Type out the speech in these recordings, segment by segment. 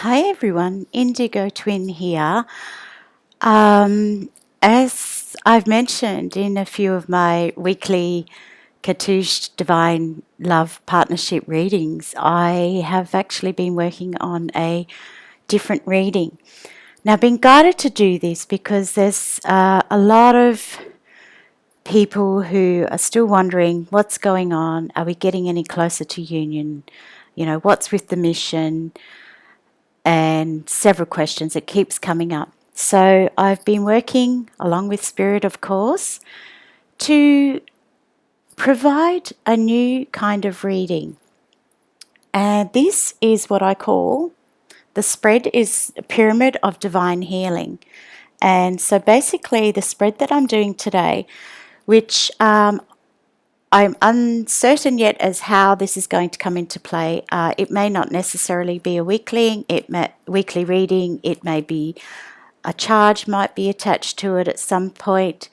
Hi everyone, Indigo Twin here. As I've mentioned in a few of my weekly Katouche Divine Love Partnership readings, I have actually been working on a different reading. Now, I've been guided to do this because there's a lot of people who are still wondering what's going on. Are we getting any closer to union? What's with the mission? And several questions. It keeps coming up. So I've been working along with Spirit, of course, to provide a new kind of reading. And this is what I call the spread is a pyramid of divine healing. And so basically the spread that I'm doing today, which I'm uncertain yet as how this is going to come into play. It may not necessarily be a weekly reading. It may be a charge might be attached to it at some point.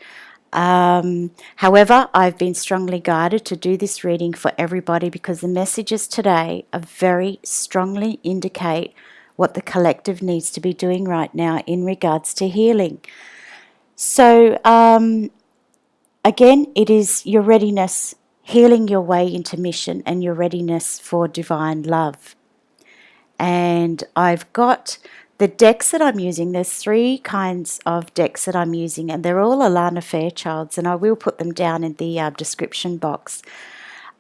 However, I've been strongly guided to do this reading for everybody because the messages today are very strongly indicate what the collective needs to be doing right now in regards to healing. So, again, it is your readiness, healing your way into mission and your readiness for divine love. And I've got the decks that I'm using. There's 3 kinds of decks that I'm using, and they're all Alana Fairchilds, and I will put them down in the description box.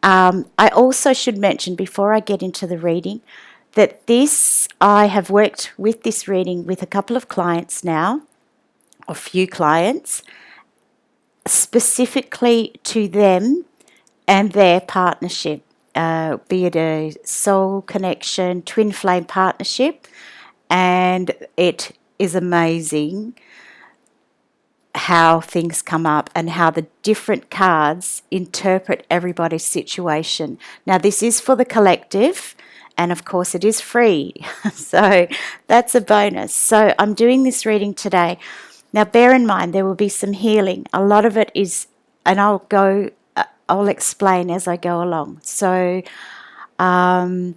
I also should mention before I get into the reading that I have worked with this reading with a couple of clients now, or few clients, specifically to them and their partnership, be it a soul connection, twin flame partnership, and it is amazing how things come up and how the different cards interpret everybody's situation. Now, this is for the collective, and of course it is free, so that's a bonus. So I'm doing this reading today. Now, bear in mind, there will be some healing. A lot of it is, and I'll explain as I go along. So, and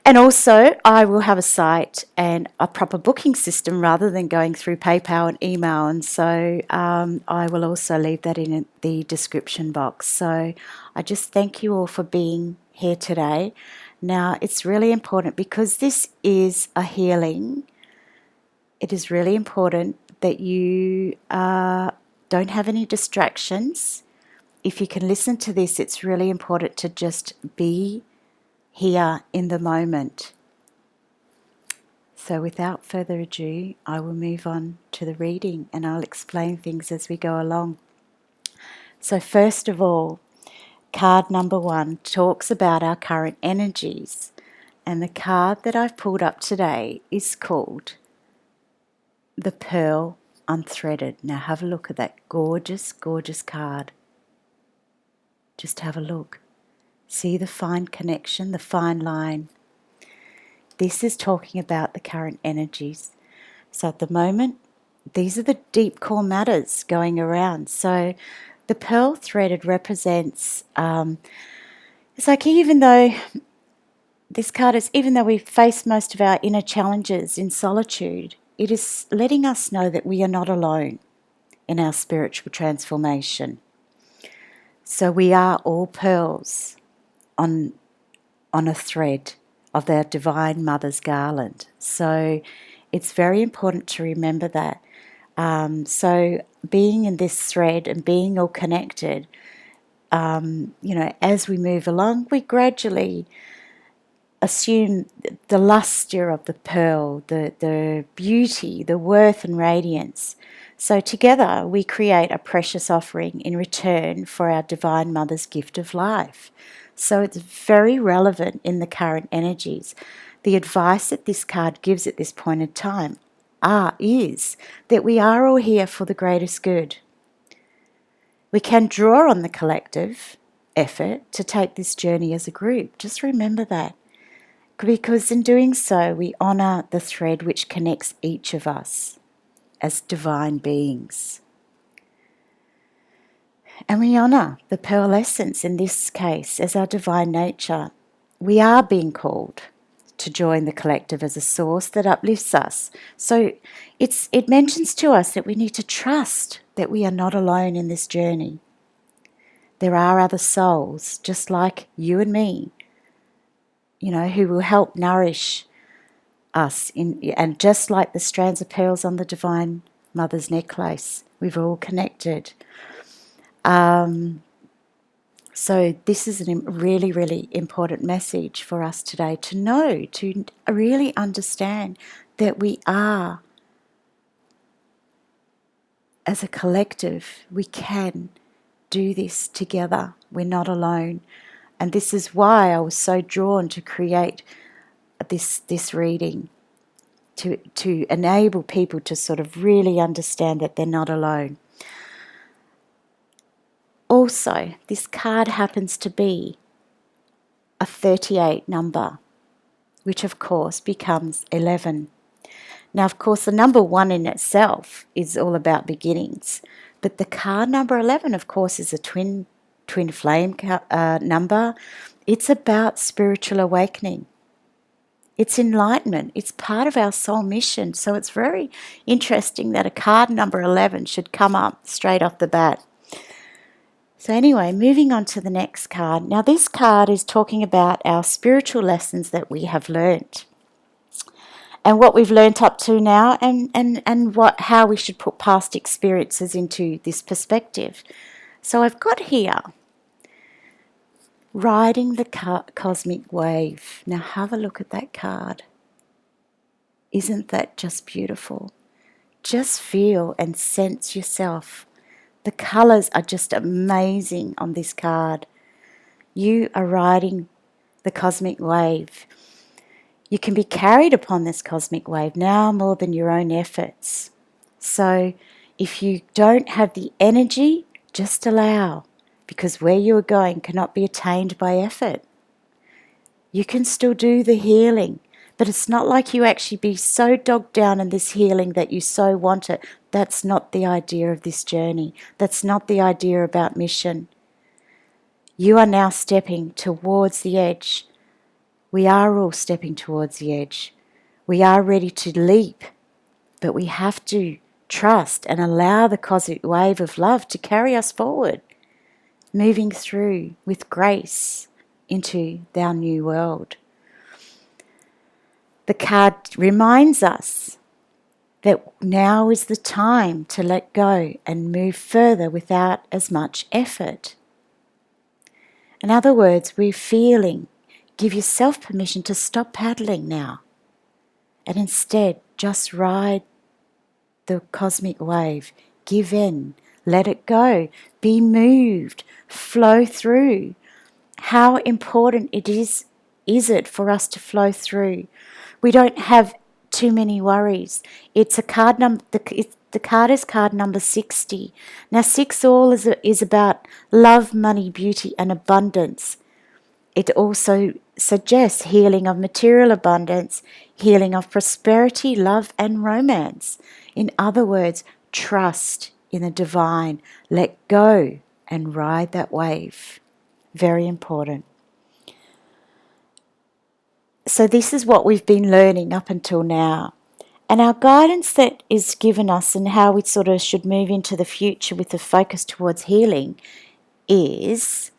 also I will have a site and a proper booking system rather than going through PayPal and email. And so I will also leave that in the description box. So I just thank you all for being here today. Now, it's really important because this is a healing. It is really important that you don't have any distractions. If you can listen to this, it's really important to just be here in the moment. So without further ado, I will move on to the reading and I'll explain things as we go along. So first of all, card number 1 talks about our current energies. And the card that I've pulled up today is called the Pearl Unthreaded. Now have a look at that gorgeous, gorgeous card. Just have a look. See the fine connection, the fine line. This is talking about the current energies. So at the moment, these are the deep core matters going around. So the pearl threaded represents, it's like even though we face most of our inner challenges in solitude, it is letting us know that we are not alone in our spiritual transformation. So we are all pearls on a thread of our Divine Mother's garland. So it's very important to remember that. So being in this thread and being all connected, as we move along, we gradually assume the luster of the pearl, the beauty, the worth and radiance. So together we create a precious offering in return for our Divine Mother's gift of life. So it's very relevant in the current energies. The advice that this card gives at this point in time is that we are all here for the greatest good. We can draw on the collective effort to take this journey as a group. Just remember that. Because in doing so, we honour the thread which connects each of us as divine beings. And we honour the pearl essence in this case as our divine nature. We are being called to join the collective as a source that uplifts us. So it mentions to us that we need to trust that we are not alone in this journey. There are other souls, just like you and me, who will help nourish us. And just like the strands of pearls on the Divine Mother's necklace, we've all connected. So this is a really, really important message for us today to know, to really understand that we are, as a collective, we can do this together. We're not alone. And this is why I was so drawn to create this reading, to enable people to sort of really understand that they're not alone. Also, this card happens to be a 38 number, which of course becomes 11. Now, of course, the number 1 in itself is all about beginnings, but the card number 11, of course, is a twin flame number. It's about spiritual awakening. It's enlightenment. It's part of our soul mission. So it's very interesting that a card number 11 should come up straight off the bat. So anyway, moving on to the next card. Now this card is talking about our spiritual lessons that we have learnt, and what we've learnt up to now, and how we should put past experiences into this perspective. So I've got here, riding the cosmic wave. Now have a look at that card. Isn't that just beautiful? Just feel and sense yourself. The colours are just amazing on this card. You are riding the cosmic wave. You can be carried upon this cosmic wave now more than your own efforts. So if you don't have the energy, just allow, because where you are going cannot be attained by effort. You can still do the healing, but it's not like you actually be so dogged down in this healing that you so want it. That's not the idea of this journey. That's not the idea about mission. You are now stepping towards the edge. We are all stepping towards the edge. We are ready to leap, but we have to trust and allow the cosmic wave of love to carry us forward, moving through with grace into our new world. The card reminds us that now is the time to let go and move further without as much effort. In other words, we're feeling, give yourself permission to stop paddling now, and instead just ride the cosmic wave. Give in, let it go, be moved, flow through. How important is it for us to flow through? We don't have too many worries. It's a card number. The card is card number 60. Now 6 all is about love, money, beauty, and abundance. It also suggests healing of material abundance, healing of prosperity, love, and romance. In other words, trust in the divine. Let go and ride that wave. Very important. So this is what we've been learning up until now. And our guidance that is given us and how we sort of should move into the future with the focus towards healing is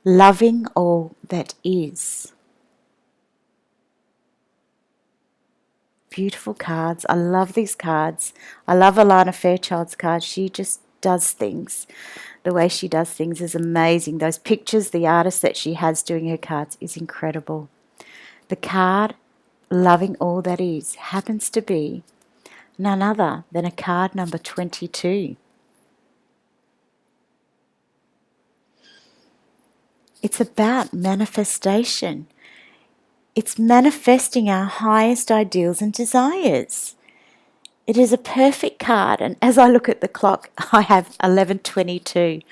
loving all that is. Beautiful cards. I love these cards. I love Alana Fairchild's cards. She just does things. The way she does things is amazing. Those pictures, the artist that she has doing her cards is incredible. The card, loving all that is, happens to be none other than a card number 22. It's about manifestation. It's manifesting our highest ideals and desires. It is a perfect card, and as I look at the clock, I have 11:22.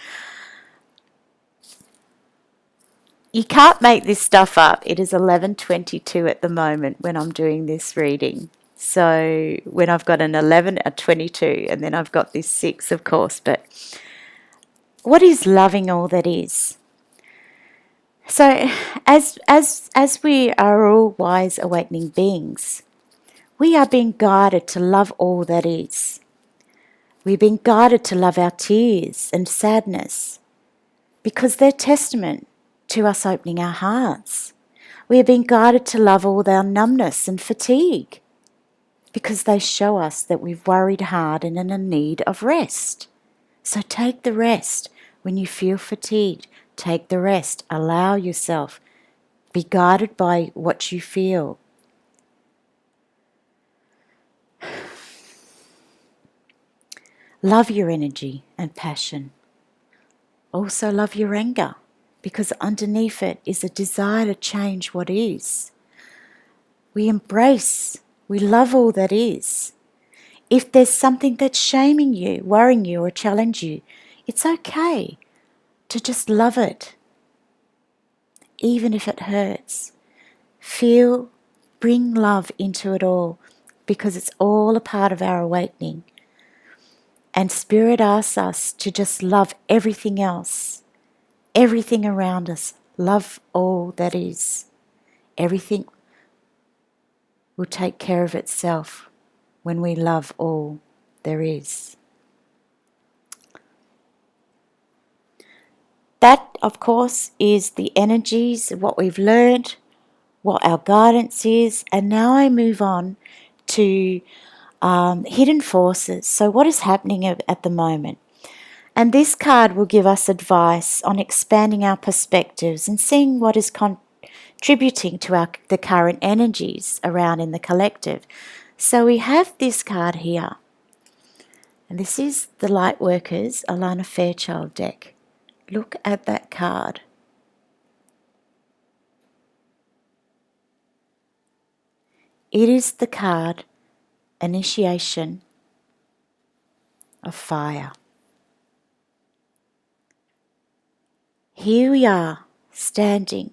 You can't make this stuff up. It is 11:22 at the moment when I'm doing this reading. So when I've got an 11, a 22, and then I've got this 6, of course. But what is loving all that is? So as we are all wise awakening beings, we are being guided to love all that is. We're being guided to love our tears and sadness because they're testament to us opening our hearts. We are being guided to love all our numbness and fatigue because they show us that we've worried hard and are in need of rest. So take the rest. When you feel fatigued, take the rest. Allow yourself. Be guided by what you feel. Love your energy and passion. Also love your anger, because underneath it is a desire to change what is. We embrace, we love all that is. If there's something that's shaming you, worrying you, or challenge you, it's okay to just love it, even if it hurts. Feel, bring love into it all, because it's all a part of our awakening. And Spirit asks us to just love everything else, everything around us. Love all that is. Everything will take care of itself when we love all there is. That, of course, is the energies, what we've learned, what our guidance is, and now I move on to hidden forces. So what is happening at the moment? And this card will give us advice on expanding our perspectives and seeing what is contributing to the current energies around in the collective. So we have this card here, and this is the Lightworker's Alana Fairchild deck. Look at that card. It is the card Initiation of Fire. Here we are, standing.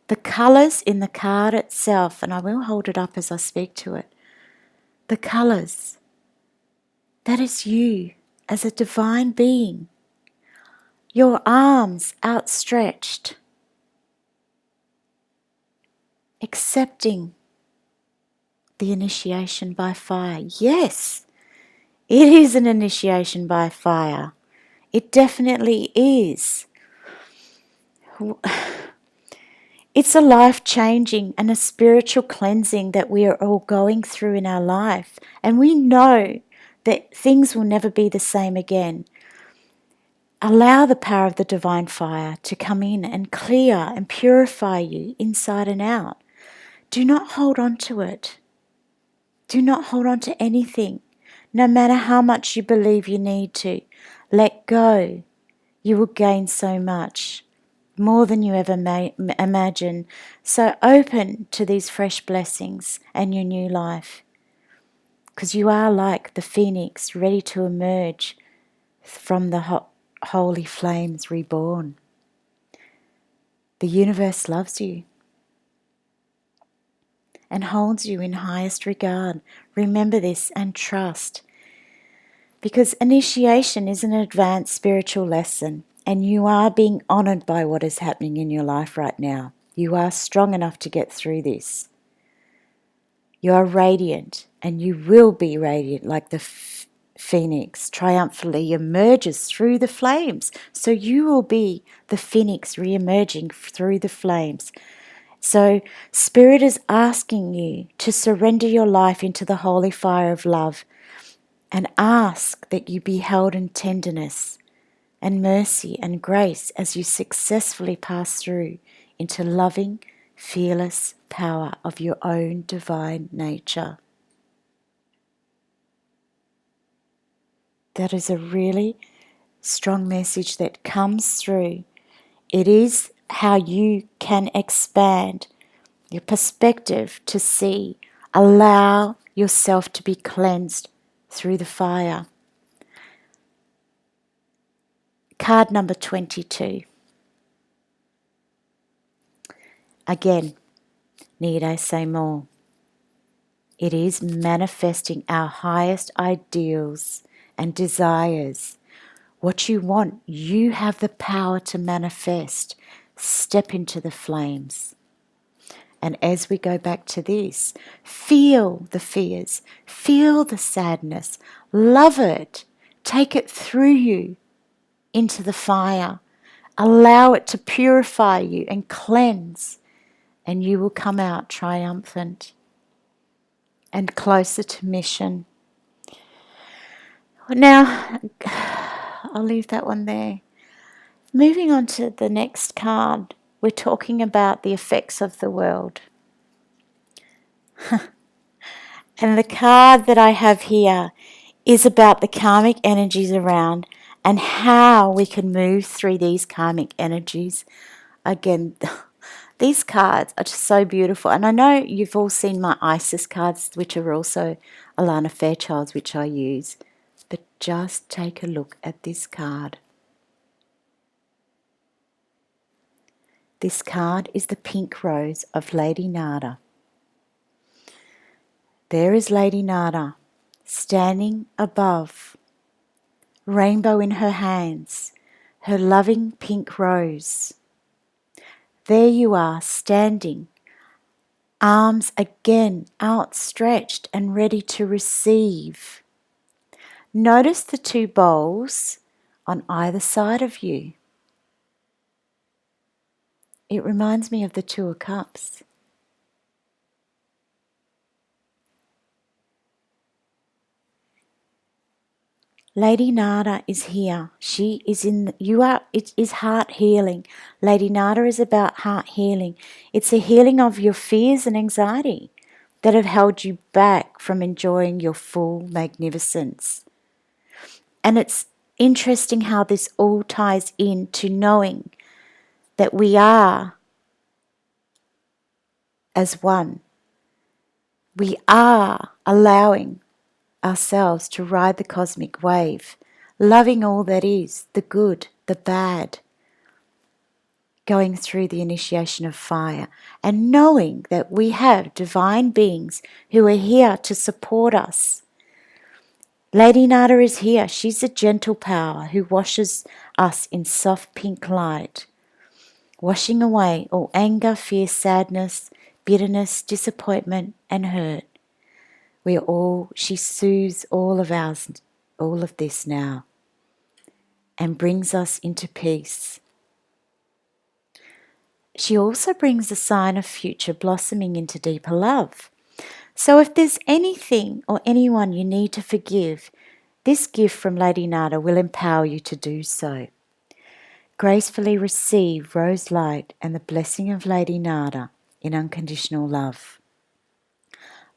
The colours in the card itself, and I will hold it up as I speak to it. The colours, that is you as a divine being. Your arms outstretched, accepting the initiation by fire. Yes, it is an initiation by fire. It definitely is. It's a life-changing and a spiritual cleansing that we are all going through in our life. And we know that things will never be the same again. Allow the power of the divine fire to come in and clear and purify you inside and out. Do not hold on to it. Do not hold on to anything, no matter how much you believe you need to. Let go. You will gain so much, more than you ever imagine. So open to these fresh blessings and your new life, because you are like the phoenix ready to emerge from the holy flames reborn. The universe loves you and holds you in highest regard. Remember this and trust, because initiation is an advanced spiritual lesson, and you are being honoured by what is happening in your life right now. You are strong enough to get through this. You are radiant, and you will be radiant like the phoenix triumphantly emerges through the flames. So you will be the phoenix re-emerging through the flames. So Spirit is asking you to surrender your life into the holy fire of love, and ask that you be held in tenderness and mercy and grace as you successfully pass through into loving, fearless power of your own divine nature. That is a really strong message that comes through. It is how you can expand your perspective to see. Allow yourself to be cleansed through the fire. Card number 22. Again, need I say more? It is manifesting our highest ideals and desires. What you want, you have the power to manifest. step into the flames. And as we go back to this, feel the fears, feel the sadness, love it, take it through you into the fire. Allow it to purify you and cleanse, and you will come out triumphant and closer to mission. Now, I'll leave that one there. Moving on to the next card, we're talking about the effects of the world. And the card that I have here is about the karmic energies around and how we can move through these karmic energies. Again, these cards are just so beautiful. And I know you've all seen my Isis cards, which are also Alana Fairchild's, which I use. But just take a look at this card. This card is the pink rose of Lady Nada. There is Lady Nada, standing above, rainbow in her hands, her loving pink rose. There you are, standing, arms again outstretched and ready to receive. Notice the two bowls on either side of you. It reminds me of the Two of Cups. Lady Nada is here. She is it is heart healing. Lady Nada is about heart healing. It's a healing of your fears and anxiety that have held you back from enjoying your full magnificence. And it's interesting how this all ties into knowing that we are as one. We are allowing ourselves to ride the cosmic wave, loving all that is, the good, the bad, going through the initiation of fire, and knowing that we have divine beings who are here to support us. Lady Nada is here. She's a gentle power who washes us in soft pink light, washing away all anger, fear, sadness, bitterness, disappointment, and hurt. She soothes all of this now and brings us into peace. She also brings a sign of future blossoming into deeper love. So if there's anything or anyone you need to forgive, this gift from Lady Nada will empower you to do so. Gracefully receive rose light and the blessing of Lady Nada in unconditional love.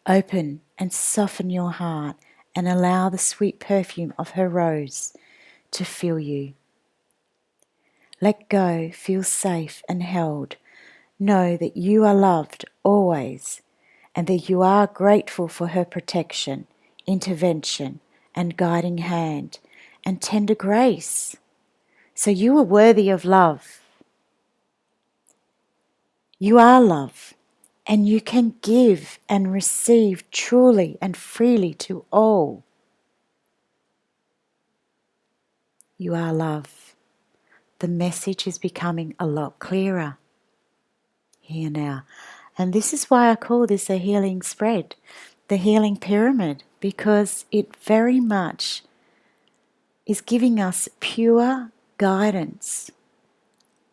Open and soften your heart and allow the sweet perfume of her rose to fill you. Let go, feel safe and held. Know that you are loved always and that you are grateful for her protection, intervention and guiding hand and tender grace. So you are worthy of love. You are love. And you can give and receive truly and freely to all. You are love. The message is becoming a lot clearer here now. And this is why I call this a healing spread, the healing pyramid, because it very much is giving us pure guidance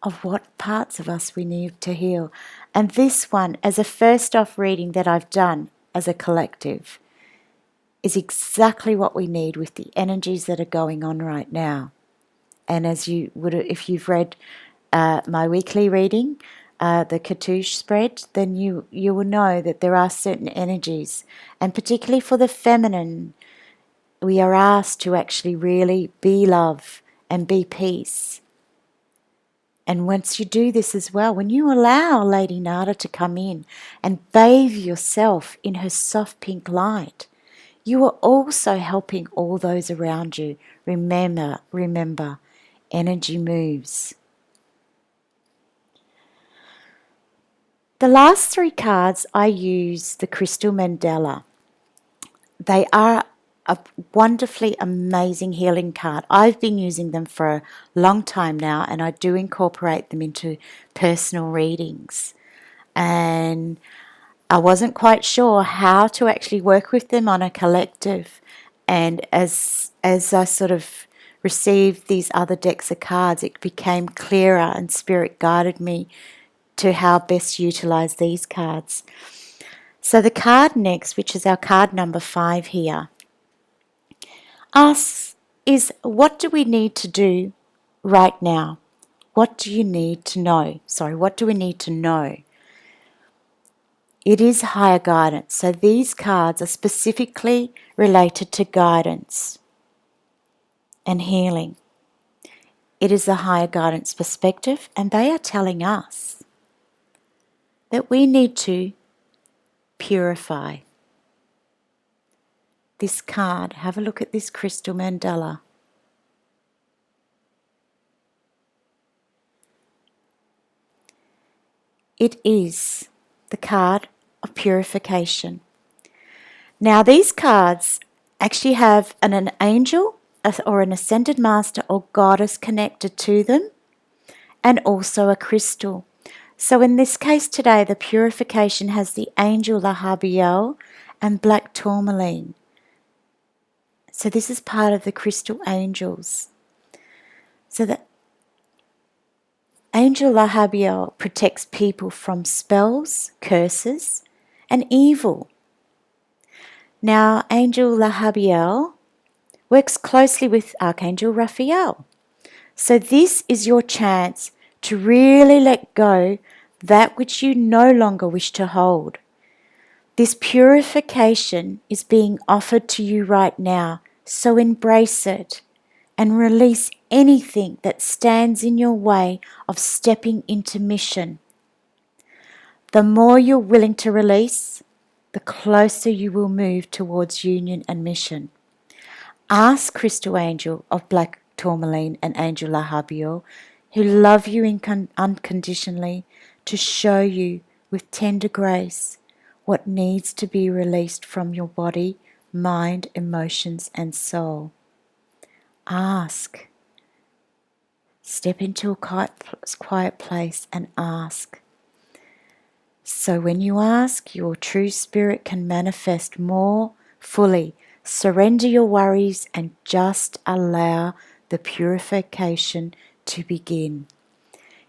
of what parts of us we need to heal. And this one, as a first off reading that I've done as a collective, is exactly what we need with the energies that are going on right now. And as you would, if you've read my weekly reading, the Cartouche spread, then you will know that there are certain energies, and particularly for the feminine, we are asked to actually really be love and be peace. And once you do this as well, when you allow Lady Nada to come in and bathe yourself in her soft pink light, you are also helping all those around you. Remember, energy moves. The last three cards, I use the crystal Mandala. They are a wonderfully amazing healing card. I've been using them for a long time now, and I do incorporate them into personal readings. And I wasn't quite sure how to actually work with them on a collective. And as I sort of received these other decks of cards, it became clearer, and Spirit guided me to how best utilize these cards. So the card next, which is our card number 5 here, asks is, what do we need to do right now? What do you need to know? What do we need to know? It is higher guidance. So these cards are specifically related to guidance and healing. It is a higher guidance perspective, and they are telling us that we need to purify. This card, have a look at this crystal mandala. It is the card of purification. Now, these cards actually have an angel or an ascended master or goddess connected to them, and also a crystal. So in this case today, the purification has the angel Lahabiel and black tourmaline. So this is part of the crystal angels. So the angel Lahabiel protects people from spells, curses, and evil. Now, angel Lahabiel works closely with Archangel Raphael. So this is your chance to really let go that which you no longer wish to hold. This purification is being offered to you right now, so embrace it and release anything that stands in your way of stepping into mission. The more you're willing to release, the closer you will move towards union and mission. Ask Crystal Angel of Black Tourmaline and Angel Lahabiel, who love you unconditionally, to show you with tender grace what needs to be released from your body, mind, emotions, and soul. Ask. Step into a quiet place and ask. So when you ask, your true spirit can manifest more fully. Surrender your worries and just allow the purification to begin.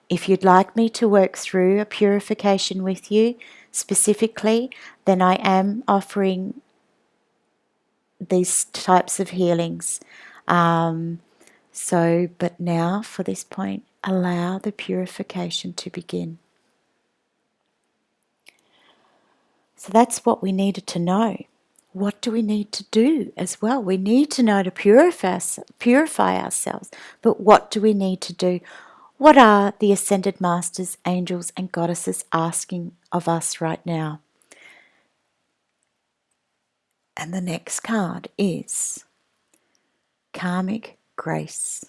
If you'd like me to work through a purification with you specifically, then I am offering these types of healings. But now for this point, allow the purification to begin. So that's what we needed to know. What do we need to do as well? We need to know to purify ourselves. But what do we need to do? What are the ascended masters, angels, and goddesses asking of us right now? And the next card is Karmic Grace.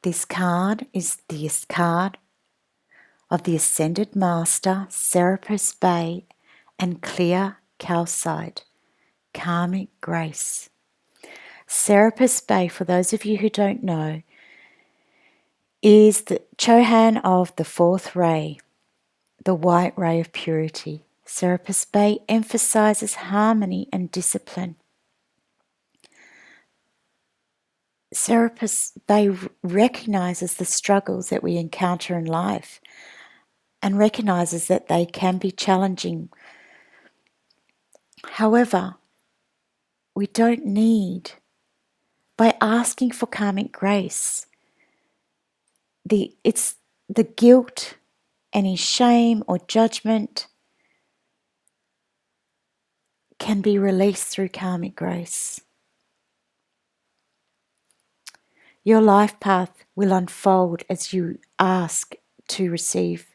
This card is the card of the Ascended Master, Serapis Bay, and Clear Calcite, Karmic Grace. Serapis Bay, for those of you who don't know, is the Chohan of the fourth ray, the white ray of purity. Serapis Bay emphasizes harmony and discipline. Serapis Bay recognizes the struggles that we encounter in life and recognizes that they can be challenging. However, we don't need, by asking for karmic grace, the guilt, any shame or judgment can be released through karmic grace. Your life path will unfold as you ask to receive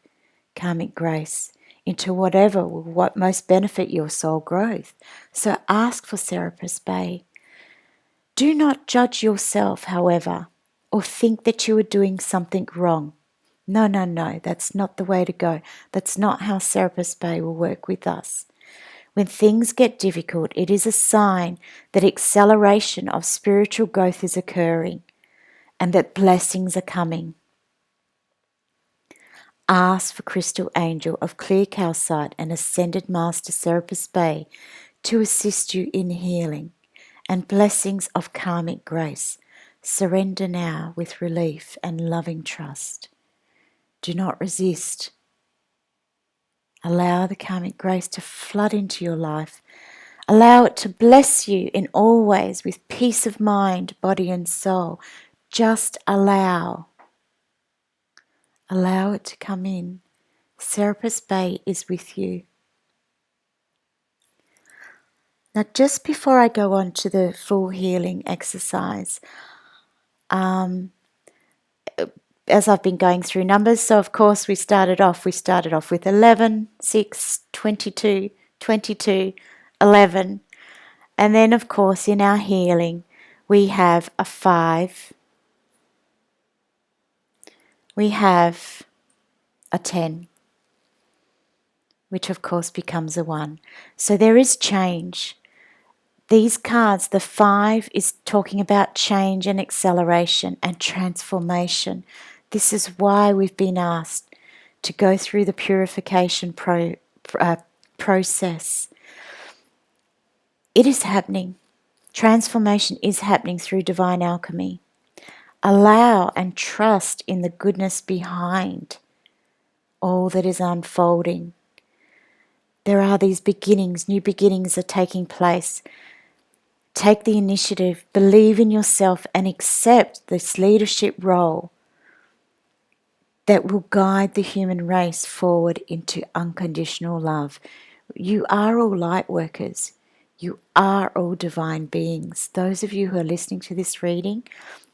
karmic grace into whatever will most benefit your soul growth. So ask for Serapis Bay. Do not judge yourself, however, or think that you are doing something wrong. No, no, no, that's not the way to go. That's not how Serapis Bay will work with us. When things get difficult, it is a sign that acceleration of spiritual growth is occurring and that blessings are coming. Ask for Crystal Angel of Clear Calcite and Ascended Master Serapis Bay to assist you in healing and blessings of karmic grace. Surrender now with relief and loving trust. Do not resist. Allow the karmic grace to flood into your life. Allow it to bless you in all ways with peace of mind, body and soul. Just allow. Allow it to come in. Serapis Bay is with you. Now, just before I go on to the full healing exercise, as I've been going through numbers, so of course we started off with 11, 6, 22, 22, 11. And then, of course, in our healing, we have a 5. We have a 10, which of course becomes a 1. So there is change. These cards, the 5 is talking about change and acceleration and transformation. This is why we've been asked to go through the purification process. It is happening. Transformation is happening through divine alchemy. Allow and trust in the goodness behind all that is unfolding. There are these beginnings, new beginnings are taking place. Take the initiative, believe in yourself, and accept this leadership role that will guide the human race forward into unconditional love. You are all light workers. You are all divine beings. Those of you who are listening to this reading,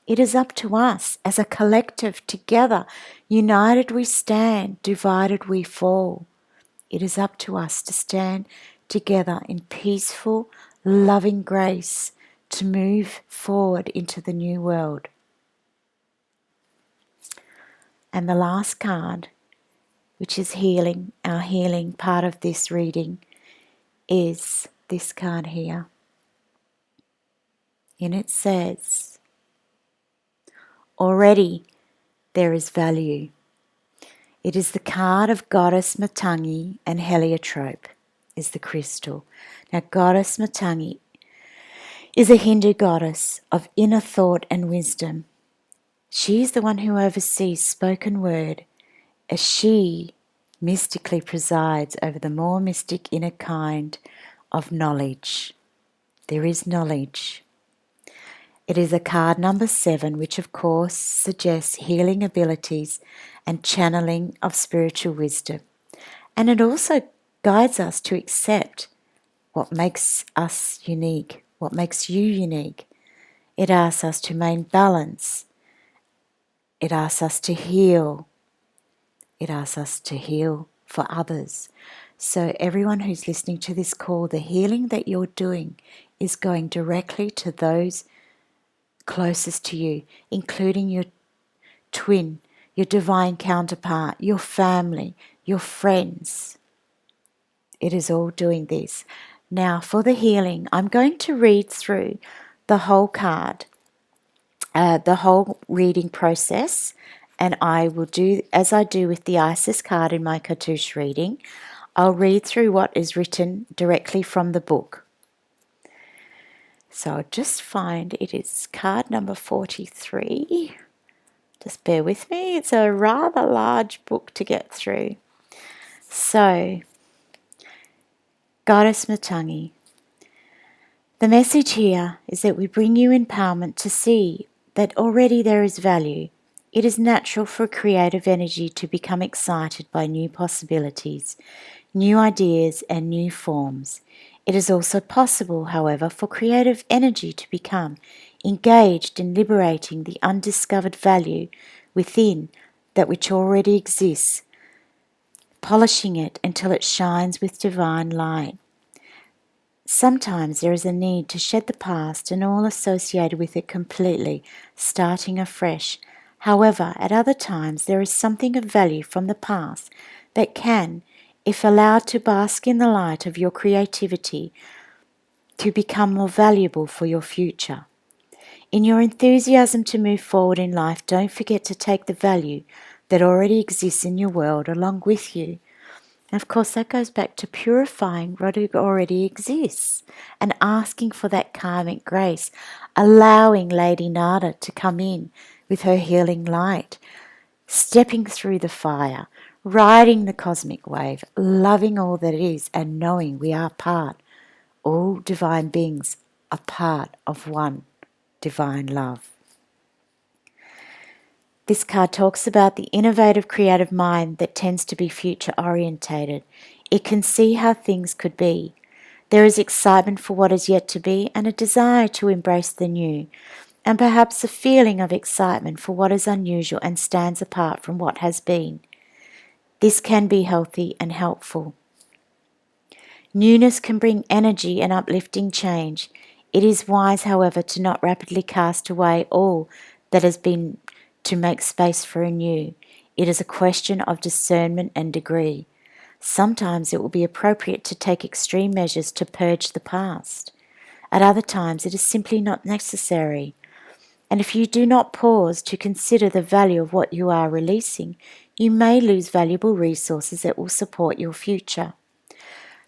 it is up to us as a collective together. United we stand, divided we fall. It is up to us to stand together in peaceful, loving grace to move forward into the new world. And the last card, which is healing, our healing part of this reading, is this card here. And it says, already there is value. It is the card of Goddess Matangi, and heliotrope is the crystal. Now, Goddess Matangi is a Hindu goddess of inner thought and wisdom. She is the one who oversees spoken word, as she mystically presides over the more mystic inner kind of knowledge. There is knowledge. It is a card number 7, which of course suggests healing abilities and channeling of spiritual wisdom. And it also guides us to accept what makes us unique, what makes you unique. It asks us to maintain balance. It asks us to heal. It asks us to heal for others. So everyone who's listening to this call, the healing that you're doing is going directly to those closest to you, including your twin, your divine counterpart, your family, your friends. It is all doing this. Now for the healing, I'm going to read through the whole card, the whole reading process, and I will do as I do with the Isis card in my cartouche reading. I'll read through what is written directly from the book. So I'll just find it is card number 43. Just bear with me. It's a rather large book to get through. So, Goddess Matangi. The message here is that we bring you empowerment to see that already there is value. It is natural for creative energy to become excited by new possibilities, new ideas and new forms. It is also possible, however, for creative energy to become engaged in liberating the undiscovered value within that which already exists, polishing it until it shines with divine light. Sometimes there is a need to shed the past and all associated with it completely, starting afresh. However, at other times there is something of value from the past that can, if allowed to bask in the light of your creativity, to become more valuable for your future. In your enthusiasm to move forward in life, don't forget to take the value that already exists in your world along with you. And of course, that goes back to purifying what already exists and asking for that karmic grace, allowing Lady Nada to come in with her healing light, stepping through the fire, riding the cosmic wave, loving all that is, and knowing we are part, all divine beings are part of one divine love. This card talks about the innovative, creative mind that tends to be future orientated. It can see how things could be. There is excitement for what is yet to be and a desire to embrace the new, and perhaps a feeling of excitement for what is unusual and stands apart from what has been. This can be healthy and helpful. Newness can bring energy and uplifting change. It is wise, however, to not rapidly cast away all that has been to make space for a new. It is a question of discernment and degree. Sometimes it will be appropriate to take extreme measures to purge the past. At other times it is simply not necessary. And if you do not pause to consider the value of what you are releasing, you may lose valuable resources that will support your future.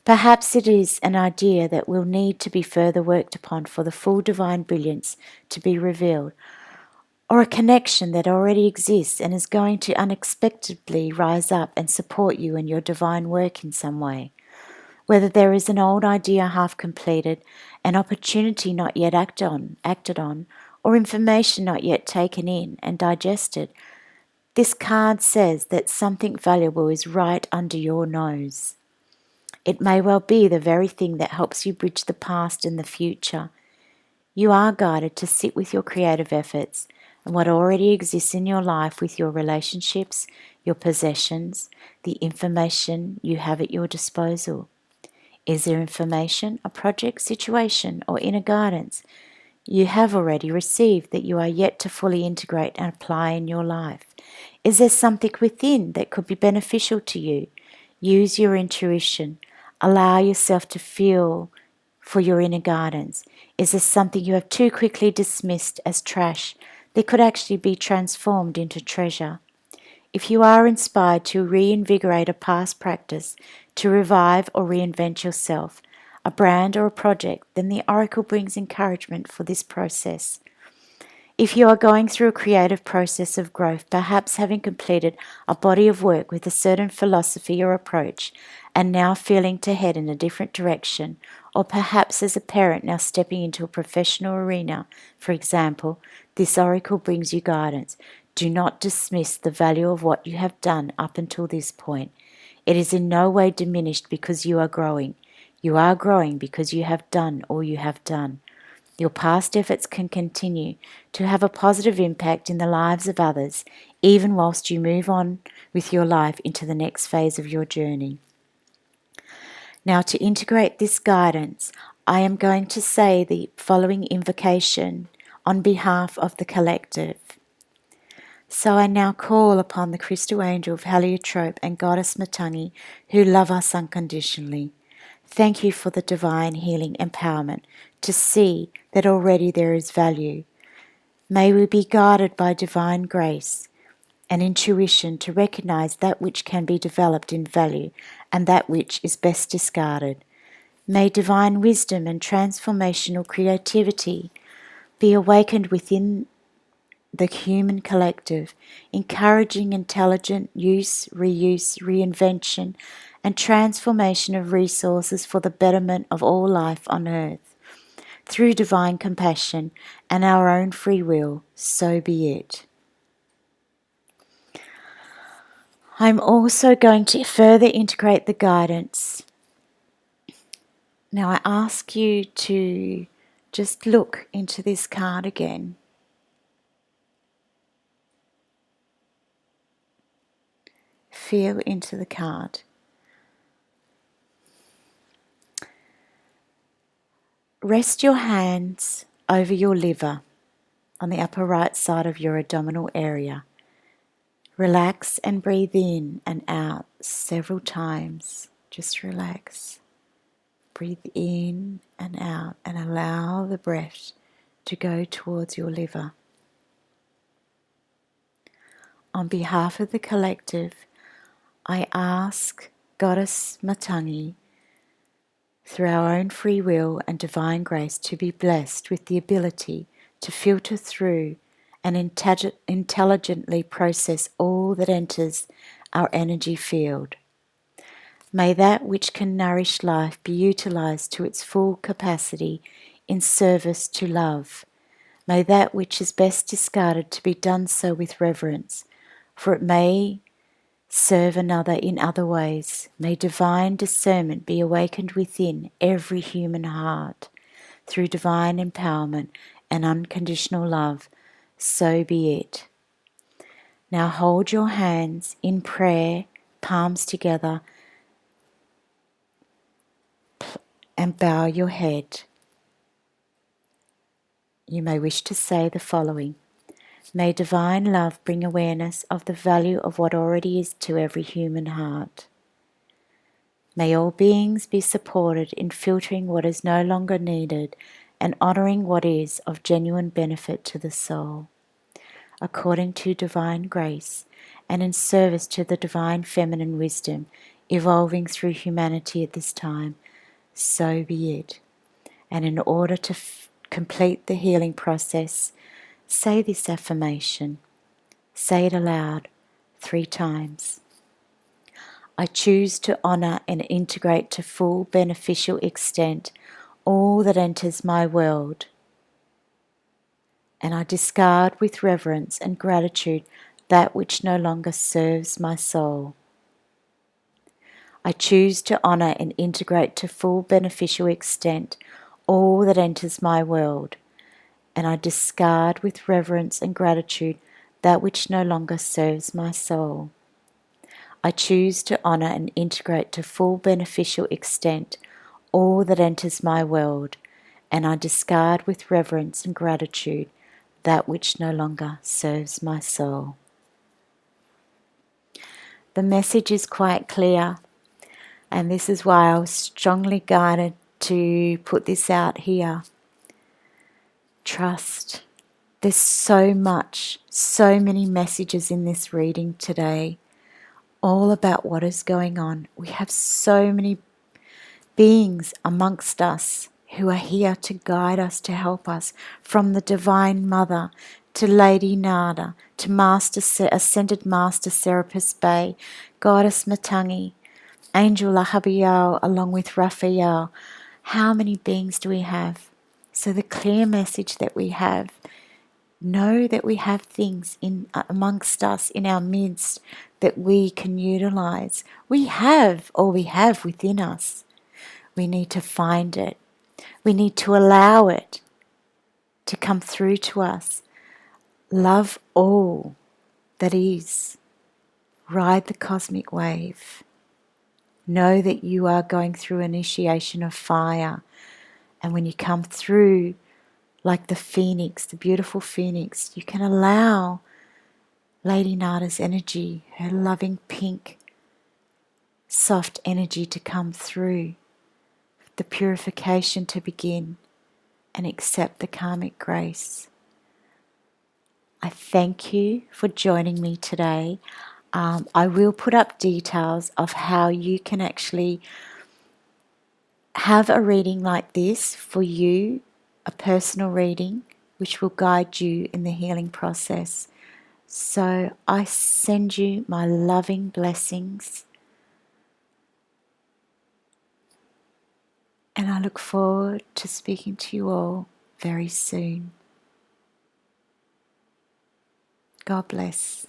Perhaps it is an idea that will need to be further worked upon for the full divine brilliance to be revealed, or a connection that already exists and is going to unexpectedly rise up and support you in your divine work in some way. Whether there is an old idea half completed, an opportunity not yet acted on, or information not yet taken in and digested, this card says that something valuable is right under your nose. It may well be the very thing that helps you bridge the past and the future. You are guided to sit with your creative efforts and what already exists in your life with your relationships, your possessions, the information you have at your disposal. Is there information, a project, situation, or inner guidance you have already received that you are yet to fully integrate and apply in your life? Is there something within that could be beneficial to you? Use your intuition. Allow yourself to feel for your inner guidance. Is there something you have too quickly dismissed as trash that could actually be transformed into treasure? If you are inspired to reinvigorate a past practice, to revive or reinvent yourself, a brand or a project, then the Oracle brings encouragement for this process. If you are going through a creative process of growth, perhaps having completed a body of work with a certain philosophy or approach, and now feeling to head in a different direction, or perhaps as a parent now stepping into a professional arena, for example, this Oracle brings you guidance. Do not dismiss the value of what you have done up until this point. It is in no way diminished because you are growing. You are growing because you have done all you have done. Your past efforts can continue to have a positive impact in the lives of others, even whilst you move on with your life into the next phase of your journey. Now, to integrate this guidance, I am going to say the following invocation on behalf of the collective. So I now call upon the crystal angel of Heliotrope and Goddess Matangi, who love us unconditionally. Thank you for the divine healing empowerment to see that already there is value. May we be guided by divine grace and intuition to recognize that which can be developed in value and that which is best discarded. May divine wisdom and transformational creativity be awakened within the human collective, encouraging intelligent use, reuse, reinvention, and transformation of resources for the betterment of all life on earth. Through divine compassion and our own free will, so be it. I'm also going to further integrate the guidance. Now I ask you to just look into this card again. Feel into the card. Rest your hands over your liver on the upper right side of your abdominal area. Relax and breathe in and out several times. Just relax. Breathe in and out and allow the breath to go towards your liver. On behalf of the collective, I ask Goddess Matangi, through our own free will and divine grace, to be blessed with the ability to filter through and intelligently process all that enters our energy field. May that which can nourish life be utilized to its full capacity in service to love. May that which is best discarded to be done so with reverence, for it may serve another in other ways. May divine discernment be awakened within every human heart through divine empowerment and unconditional love. So be it. Now hold your hands in prayer, palms together, and bow your head. You may wish to say the following. May divine love bring awareness of the value of what already is to every human heart. May all beings be supported in filtering what is no longer needed and honouring what is of genuine benefit to the soul, according to divine grace and in service to the divine feminine wisdom evolving through humanity at this time. So be it. And in order to complete the healing process, say this affirmation. Say it aloud 3 times. I choose to honour and integrate to full beneficial extent all that enters my world, and I discard with reverence and gratitude that which no longer serves my soul. I choose to honour and integrate to full beneficial extent all that enters my world, and I discard with reverence and gratitude that which no longer serves my soul. I choose to honour and integrate to full beneficial extent all that enters my world, and I discard with reverence and gratitude that which no longer serves my soul. The message is quite clear, and this is why I was strongly guided to put this out here. Trust. There's so many messages in this reading today, all about what is going on. We have so many beings amongst us who are here to guide us, to help us, from the Divine Mother to Lady Nada to Ascended Master Serapis Bey, Goddess Matangi, Angel Lahabiel, along with Raphael. How many beings do we have? So the clear message that we have, know that we have things amongst us, in our midst, that we can utilize. We have within us. We need to find it. We need to allow it to come through to us. Love all that is. Ride the cosmic wave. Know that you are going through initiation of fire. And when you come through like the phoenix, the beautiful phoenix, you can allow Lady Nada's energy, her loving pink, soft energy to come through, the purification to begin, and accept the karmic grace. I thank you for joining me today. I will put up details of how you can actually have a reading like this for you, a personal reading, which will guide you in the healing process. So I send you my loving blessings, and I look forward to speaking to you all very soon. God bless.